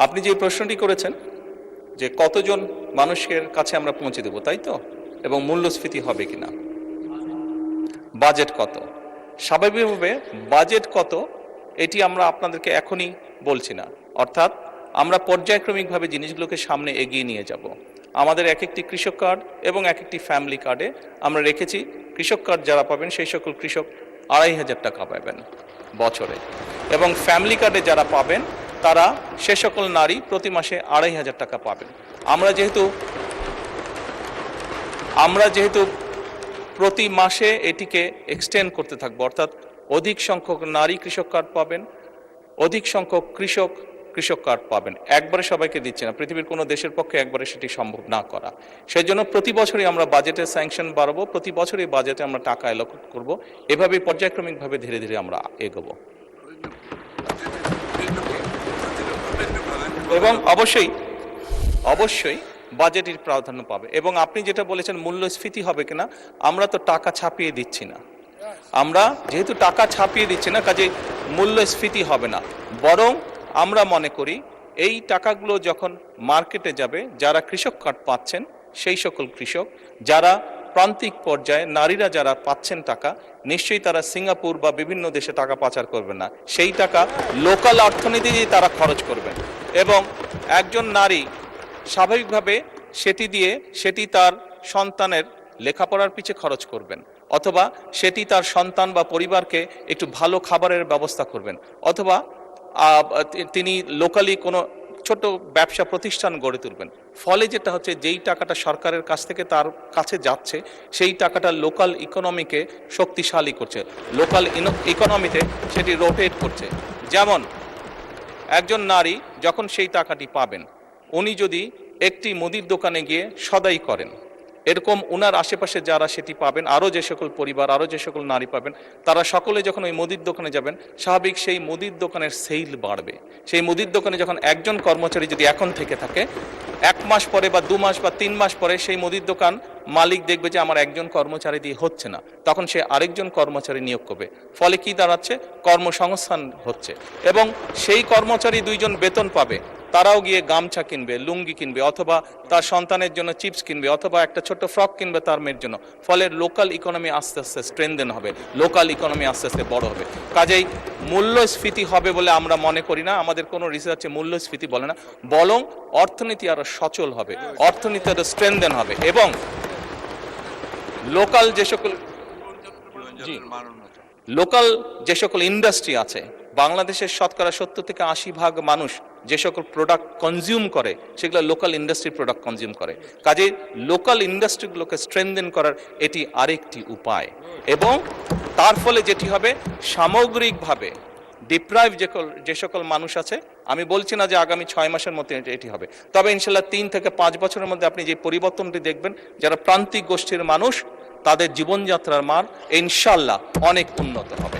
আপনি যে প্রশ্নটি করেছেন যে কতজন মানুষের কাছে আমরা পৌঁছে দেব, তাই তো, এবং মূল্যস্ফীতি হবে কিনা, বাজেট কত, স্বাভাবিকভাবে বাজেট কত এটি আমরা আপনাদেরকে এখনই বলছি না। অর্থাৎ আমরা পর্যায়ক্রমিকভাবে জিনিসগুলোকে সামনে এগিয়ে নিয়ে যাব। আমাদের এক একটি কৃষক কার্ড এবং এক একটি ফ্যামিলি কার্ডে আমরা রেখেছি কৃষক কার্ড যারা পাবেন সেই সকল কৃষক 2,500 টাকা পাবেন বছরে, এবং ফ্যামিলি কার্ডে যারা পাবেন তারা সে সকল নারী প্রতি মাসে 2,500 টাকা পাবেন। আমরা যেহেতু প্রতি মাসে এটিকে এক্সটেন্ড করতে থাকবো, অর্থাৎ অধিক সংখ্যক নারী কৃষক কার্ড পাবেন, অধিক সংখ্যক কৃষক কার্ড পাবেন। একবারে সবাইকে দিচ্ছে না, পৃথিবীর কোনো দেশের পক্ষে একবারে সেটি সম্ভব না করা। সেই জন্য প্রতি বছরই আমরা বাজেটের স্যাংশন বাড়াবো, প্রতি বছরই বাজেটে আমরা টাকা অ্যালোকেট করব, এভাবেই পর্যায়ক্রমিকভাবে ধীরে ধীরে আমরা এগোবো। এবং অবশ্যই বাজেটের প্রাধান্য পাবে। এবং আপনি যেটা বলেছেন মূল্যস্ফীতি হবে কিনা, আমরা তো টাকা ছাপিয়ে দিচ্ছি না। আমরা যেহেতু টাকা ছাপিয়ে দিচ্ছি না, কাজেই মূল্যস্ফীতি হবে না। বরং আমরা মনে করি এই টাকাগুলো যখন মার্কেটে যাবে, যারা কৃষক কার্ড পাচ্ছেন সেই সকল কৃষক, যারা প্রান্তিক পর্যায়ে নারীরা যারা পাচ্ছেন টাকা, নিশ্চয়ই তারা সিঙ্গাপুর বা বিভিন্ন দেশে টাকা পাচার করবেন না। সেই টাকা লোকাল অর্থনীতিতেই তারা খরচ করবেন, এবং একজন নারী স্বাভাবিকভাবে সেটি তার সন্তানের লেখাপড়ার পিছে খরচ করবেন, অথবা সেটি তার সন্তান বা পরিবারকে একটু ভালো খাবারের ব্যবস্থা করবেন, অথবা তিনি লোকালি কোনো ছোট ব্যবসা প্রতিষ্ঠান গড়ে তুলবেন। ফলে যেটা হচ্ছে, যেই টাকাটা সরকারের কাছ থেকে তার কাছে যাচ্ছে সেই টাকাটা লোকাল ইকোনমিকে শক্তিশালী করছে, লোকাল ইকোনমিতে সেটি রোটেট করছে। যেমন একজন নারী যখন সেই টাকাটি পাবেন, উনি যদি একটি মুদির দোকানে গিয়ে সদাই করেন, এরকম উনার আশেপাশে যারা সেটি পাবেন, আরও যে সকল পরিবার, আরও যে সকল নারী পাবেন, তারা সকলে যখন ওই মুদির দোকানে যাবেন, স্বাভাবিক সেই মুদির দোকানের সেল বাড়বে। সেই মুদির দোকানে যখন একজন কর্মচারী যদি এখন থেকে থাকে, 1 মাস পরে বা 2 মাস বা 3 মাস পরে সেই মুদির দোকান মালিক দেখবে যে আমার একজন কর্মচারী দিয়ে হচ্ছে না, তখন সে আরেকজন কর্মচারী নিয়োগ করবে। ফলে কি দাঁড়াচ্ছে, কর্মসংস্থান হচ্ছে, এবং সেই কর্মচারী 2 জন বেতন পাবে, তারাও গিয়ে গামছা কিনবে, লুঙ্গি কিনবে, অথবা তার সন্তানের জন্য চিপস কিনবে, অথবা একটা ছোট্ট ফ্রক কিনবে তার মেয়ের জন্য। ফলে লোকাল ইকোনমি আস্তে আস্তে স্ট্রেনদেন হবে, লোকাল ইকোনমি আস্তে আস্তে বড় হবে। কাজেই মূল্যস্ফীতি হবে বলে আমরা মনে করি না, আমাদের কোনো রিসার্চে মূল্যস্ফীতি বলে না, বরং অর্থনীতি আরো সচল হবে, অর্থনীতি আরো স্ট্রেনদেন হবে, এবং লোকাল যে সকল ইন্ডাস্ট্রি আছে, বাংলাদেশের শতকরা 70 থেকে 80% মানুষ যে সকল প্রোডাক্ট কনজিউম করে সেগুলো লোকাল ইন্ডাস্ট্রি প্রোডাক্ট কনজিউম করে। কাজেই লোকাল ইন্ডাস্ট্রিগুলোকে স্ট্রেনদেন করার এটি আরেকটি উপায়, এবং তার ফলে যেটি হবে, সামগ্রিকভাবে ডিপ্রাইভ যে সকল মানুষ আছে, আমি বলছি না যে আগামী 6 মাসের মধ্যে এটি হবে, তবে ইনশাল্লাহ 3 থেকে 5 বছরের মধ্যে আপনি যে পরিবর্তনটি দেখবেন, যারা প্রান্তিক গোষ্ঠীর মানুষ, তাদের জীবনযাত্রার মান ইনশাল্লাহ অনেক উন্নত হবে।